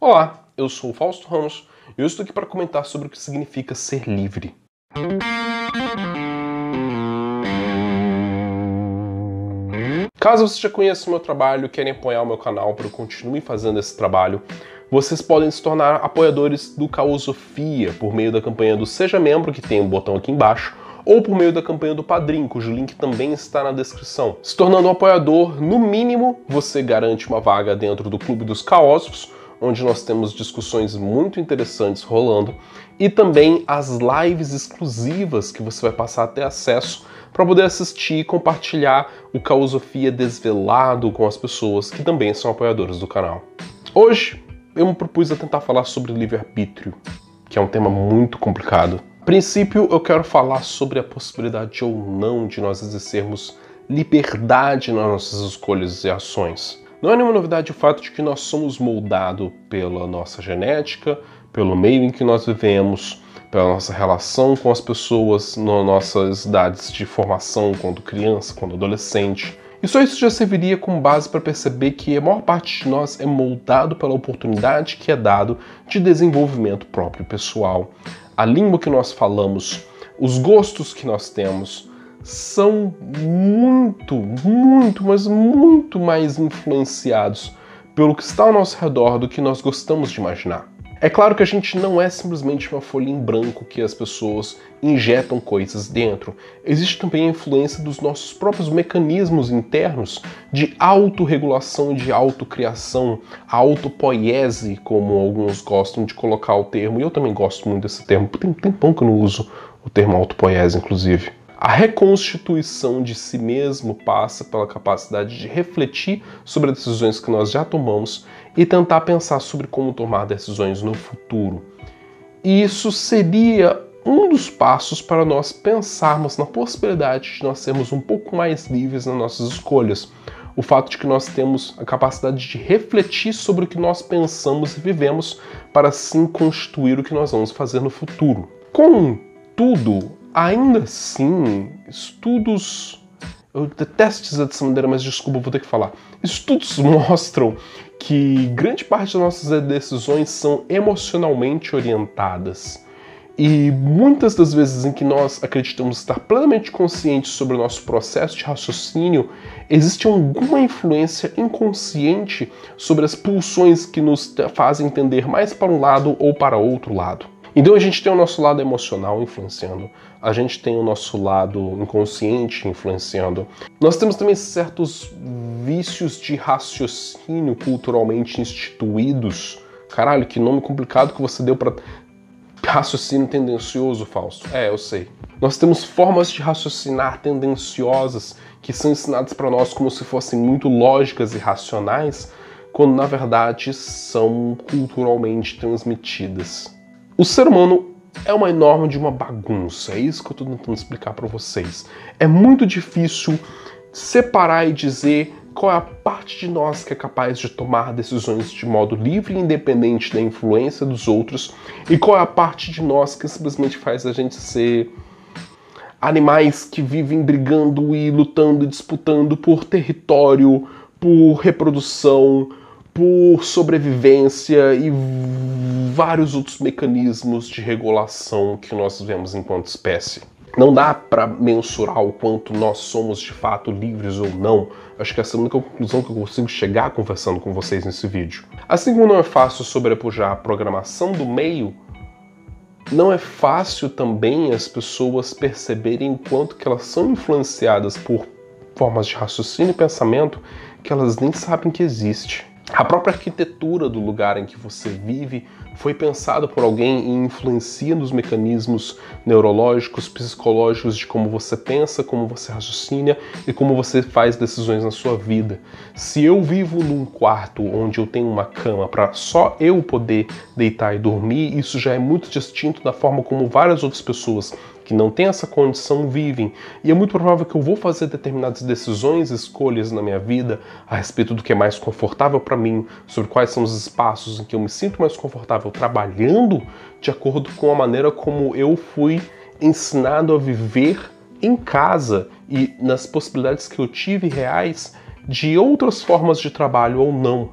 Olá, eu sou o Fausto Ramos e eu estou aqui para comentar sobre o que significa ser livre. Caso você já conheça o meu trabalho e querem apoiar o meu canal para que eu continue fazendo esse trabalho, vocês podem se tornar apoiadores do Caosofia por meio da campanha do Seja Membro, que tem um botão aqui embaixo, ou por meio da campanha do Padrim, cujo link também está na descrição. Se tornando um apoiador, no mínimo, você garante uma vaga dentro do Clube dos Caósofos, onde nós temos discussões muito interessantes rolando, e também as lives exclusivas que você vai passar a ter acesso para poder assistir e compartilhar o Caosofia desvelado com as pessoas que também são apoiadores do canal. Hoje, eu me propus a tentar falar sobre livre-arbítrio, que é um tema muito complicado. A princípio, eu quero falar sobre a possibilidade ou não de nós exercermos liberdade nas nossas escolhas e ações. Não é nenhuma novidade o fato de que nós somos moldados pela nossa genética, pelo meio em que nós vivemos, pela nossa relação com as pessoas nas nossas idades de formação, quando criança, quando adolescente. E só isso já serviria como base para perceber que a maior parte de nós é moldado pela oportunidade que é dado de desenvolvimento próprio pessoal. A língua que nós falamos, os gostos que nós temos, são mas muito mais influenciados pelo que está ao nosso redor do que nós gostamos de imaginar. É claro que a gente não é simplesmente uma folha em branco que as pessoas injetam coisas dentro. Existe também a influência dos nossos próprios mecanismos internos de autorregulação e de autocriação, a autopoiese, como alguns gostam de colocar o termo, e eu também gosto muito desse termo, tem tempão que eu não uso o termo autopoiese, inclusive. A reconstituição de si mesmo passa pela capacidade de refletir sobre as decisões que nós já tomamos e tentar pensar sobre como tomar decisões no futuro. E isso seria um dos passos para nós pensarmos na possibilidade de nós sermos um pouco mais livres nas nossas escolhas. O fato de que nós temos a capacidade de refletir sobre o que nós pensamos e vivemos para assim constituir o que nós vamos fazer no futuro. Contudo, ainda assim, estudos... Eu detesto dizer dessa maneira, mas desculpa, vou ter que falar. Estudos mostram que grande parte das nossas decisões são emocionalmente orientadas. E muitas das vezes em que nós acreditamos estar plenamente conscientes sobre o nosso processo de raciocínio, existe alguma influência inconsciente sobre as pulsões que nos fazem tender mais para um lado ou para outro lado. Então a gente tem o nosso lado emocional influenciando, a gente tem o nosso lado inconsciente influenciando. Nós temos também certos vícios de raciocínio culturalmente instituídos. Caralho, que nome complicado que você deu para raciocínio tendencioso, Fausto. Eu sei. Nós temos formas de raciocinar tendenciosas que são ensinadas para nós como se fossem muito lógicas e racionais, quando na verdade são culturalmente transmitidas. O ser humano é uma enorme de uma bagunça, é isso que eu estou tentando explicar para vocês. É muito difícil separar e dizer qual é a parte de nós que é capaz de tomar decisões de modo livre e independente da influência dos outros, e qual é a parte de nós que simplesmente faz a gente ser animais que vivem brigando e lutando e disputando por território, por reprodução, por sobrevivência e vários outros mecanismos de regulação que nós vemos enquanto espécie. Não dá para mensurar o quanto nós somos de fato livres ou não. Acho que essa é a única conclusão que eu consigo chegar conversando com vocês nesse vídeo. Assim como não é fácil sobrepujar a programação do meio, não é fácil também as pessoas perceberem o quanto que elas são influenciadas por formas de raciocínio e pensamento que elas nem sabem que existe. A própria arquitetura do lugar em que você vive foi pensada por alguém e influencia nos mecanismos neurológicos, psicológicos de como você pensa, como você raciocina e como você faz decisões na sua vida. Se eu vivo num quarto onde eu tenho uma cama para só eu poder deitar e dormir, isso já é muito distinto da forma como várias outras pessoas que não têm essa condição vivem. E é muito provável que eu vou fazer determinadas decisões, escolhas na minha vida a respeito do que é mais confortável para mim, sobre quais são os espaços em que eu me sinto mais confortável trabalhando, de acordo com a maneira como eu fui ensinado a viver em casa e nas possibilidades que eu tive reais de outras formas de trabalho ou não.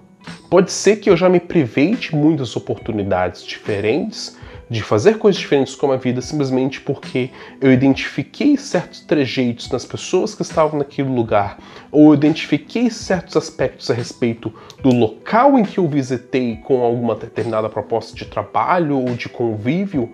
Pode ser que eu já me privei de muitas oportunidades diferentes, de fazer coisas diferentes com a minha vida, simplesmente porque eu identifiquei certos trejeitos nas pessoas que estavam naquele lugar, ou eu identifiquei certos aspectos a respeito do local em que eu visitei com alguma determinada proposta de trabalho ou de convívio,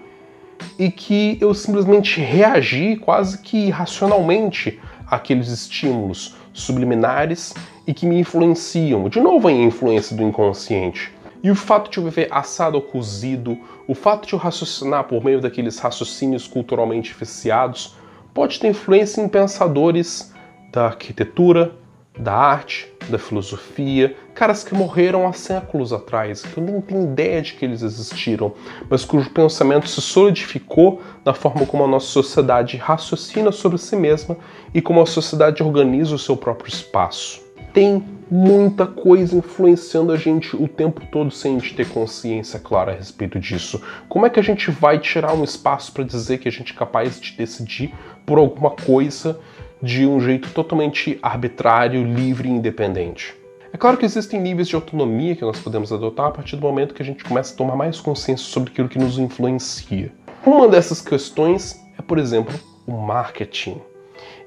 e que eu simplesmente reagi quase que irracionalmente àqueles estímulos subliminares e que me influenciam. De novo, a influência do inconsciente. E o fato de eu viver assado ou cozido, o fato de eu raciocinar por meio daqueles raciocínios culturalmente viciados, pode ter influência em pensadores da arquitetura, da arte, da filosofia, caras que morreram há séculos atrás, que eu nem tenho ideia de que eles existiram, mas cujo pensamento se solidificou na forma como a nossa sociedade raciocina sobre si mesma e como a sociedade organiza o seu próprio espaço. Tem muita coisa influenciando a gente o tempo todo sem a gente ter consciência clara a respeito disso. Como é que a gente vai tirar um espaço para dizer que a gente é capaz de decidir por alguma coisa de um jeito totalmente arbitrário, livre e independente? É claro que existem níveis de autonomia que nós podemos adotar a partir do momento que a gente começa a tomar mais consciência sobre aquilo que nos influencia. Uma dessas questões é, por exemplo, o marketing.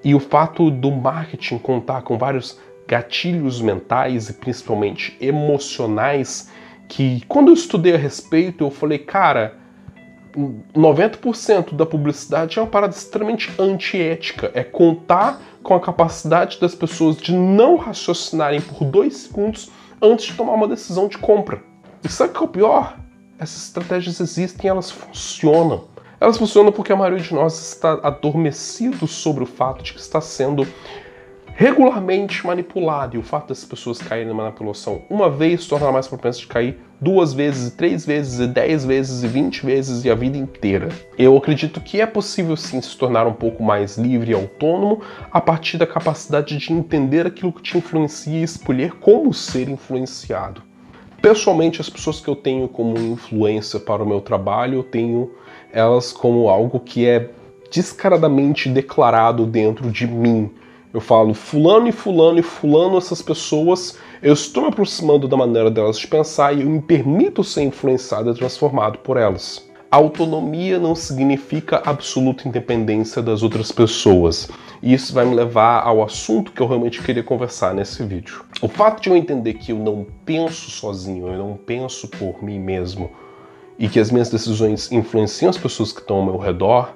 E o fato do marketing contar com vários gatilhos mentais e principalmente emocionais que, quando eu estudei a respeito, eu falei, cara, 90% da publicidade é uma parada extremamente antiética. É contar com a capacidade das pessoas de não raciocinarem por 2 segundos antes de tomar uma decisão de compra. E sabe o que é o pior? Essas estratégias existem, elas funcionam. Elas funcionam porque a maioria de nós está adormecido sobre o fato de que está sendo regularmente manipulado, e o fato dessas pessoas caírem na manipulação uma vez torna mais propensa de cair 2 vezes, 3 vezes, e 10 vezes, e 20 vezes, e a vida inteira. Eu acredito que é possível sim se tornar um pouco mais livre e autônomo a partir da capacidade de entender aquilo que te influencia e escolher como ser influenciado. Pessoalmente, as pessoas que eu tenho como influência para o meu trabalho, eu tenho elas como algo que é descaradamente declarado dentro de mim. Eu falo fulano e fulano e fulano, essas pessoas, eu estou me aproximando da maneira delas de pensar e eu me permito ser influenciado e transformado por elas. Autonomia não significa absoluta independência das outras pessoas. E isso vai me levar ao assunto que eu realmente queria conversar nesse vídeo. O fato de eu entender que eu não penso sozinho, eu não penso por mim mesmo, e que as minhas decisões influenciam as pessoas que estão ao meu redor,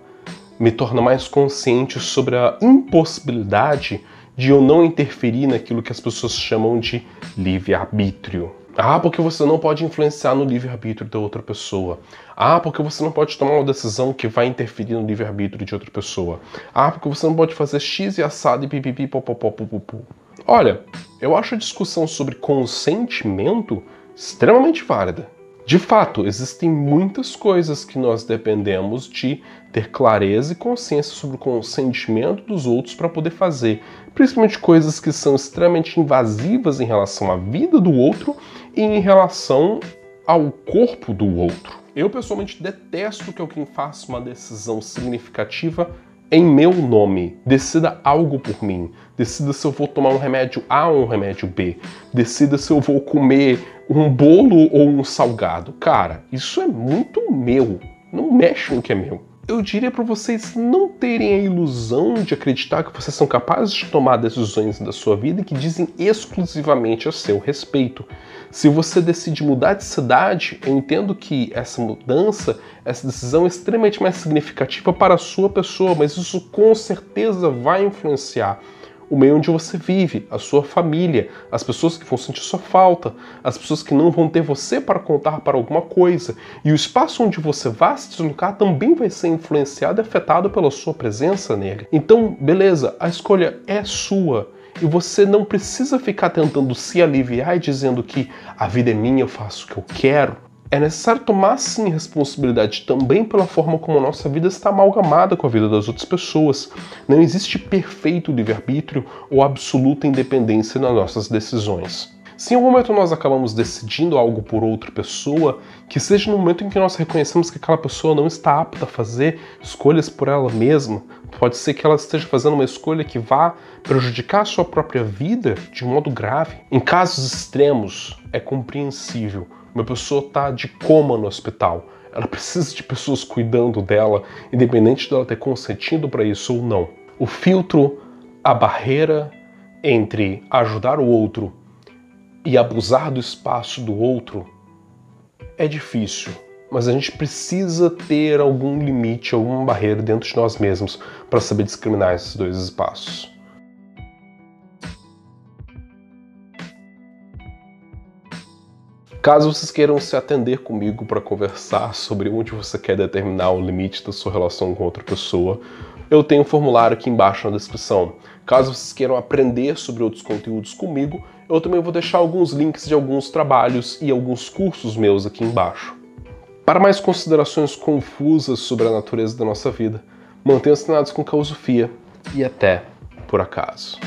me torna mais consciente sobre a impossibilidade de eu não interferir naquilo que as pessoas chamam de livre-arbítrio. Ah, porque você não pode influenciar no livre-arbítrio da outra pessoa. Ah, porque você não pode tomar uma decisão que vai interferir no livre-arbítrio de outra pessoa. Ah, porque você não pode fazer X e assado e pipipi, popopó, pupupu. Olha, eu acho a discussão sobre consentimento extremamente válida. De fato, existem muitas coisas que nós dependemos de ter clareza e consciência sobre o consentimento dos outros para poder fazer, principalmente coisas que são extremamente invasivas em relação à vida do outro e em relação ao corpo do outro. Eu pessoalmente detesto que alguém faça uma decisão significativa em meu nome. Decida algo por mim. Decida se eu vou tomar um remédio A ou um remédio B. Decida se eu vou comer um bolo ou um salgado. Cara, isso é muito meu. Não mexe no que é meu. Eu diria para vocês não terem a ilusão de acreditar que vocês são capazes de tomar decisões da sua vida que dizem exclusivamente a seu respeito. Se você decide mudar de cidade, eu entendo que essa mudança, essa decisão é extremamente mais significativa para a sua pessoa, mas isso com certeza vai influenciar o meio onde você vive, a sua família, as pessoas que vão sentir sua falta, as pessoas que não vão ter você para contar para alguma coisa. E o espaço onde você vai se deslocar também vai ser influenciado e afetado pela sua presença nele. Então, beleza, a escolha é sua. E você não precisa ficar tentando se aliviar e dizendo que a vida é minha, eu faço o que eu quero. É necessário tomar, sim, responsabilidade também pela forma como a nossa vida está amalgamada com a vida das outras pessoas. Não existe perfeito livre-arbítrio ou absoluta independência nas nossas decisões. Se em algum momento nós acabamos decidindo algo por outra pessoa, que seja no momento em que nós reconhecemos que aquela pessoa não está apta a fazer escolhas por ela mesma, pode ser que ela esteja fazendo uma escolha que vá prejudicar a sua própria vida de um modo grave. Em casos extremos, é compreensível. Uma pessoa está de coma no hospital, ela precisa de pessoas cuidando dela, independente dela ter consentido para isso ou não. O filtro, a barreira entre ajudar o outro e abusar do espaço do outro é difícil, mas a gente precisa ter algum limite, alguma barreira dentro de nós mesmos para saber discriminar esses dois espaços. Caso vocês queiram se atender comigo para conversar sobre onde você quer determinar o limite da sua relação com outra pessoa, eu tenho um formulário aqui embaixo na descrição. Caso vocês queiram aprender sobre outros conteúdos comigo, eu também vou deixar alguns links de alguns trabalhos e alguns cursos meus aqui embaixo. Para mais considerações confusas sobre a natureza da nossa vida, mantenham-se antenados com Causofia e até por acaso.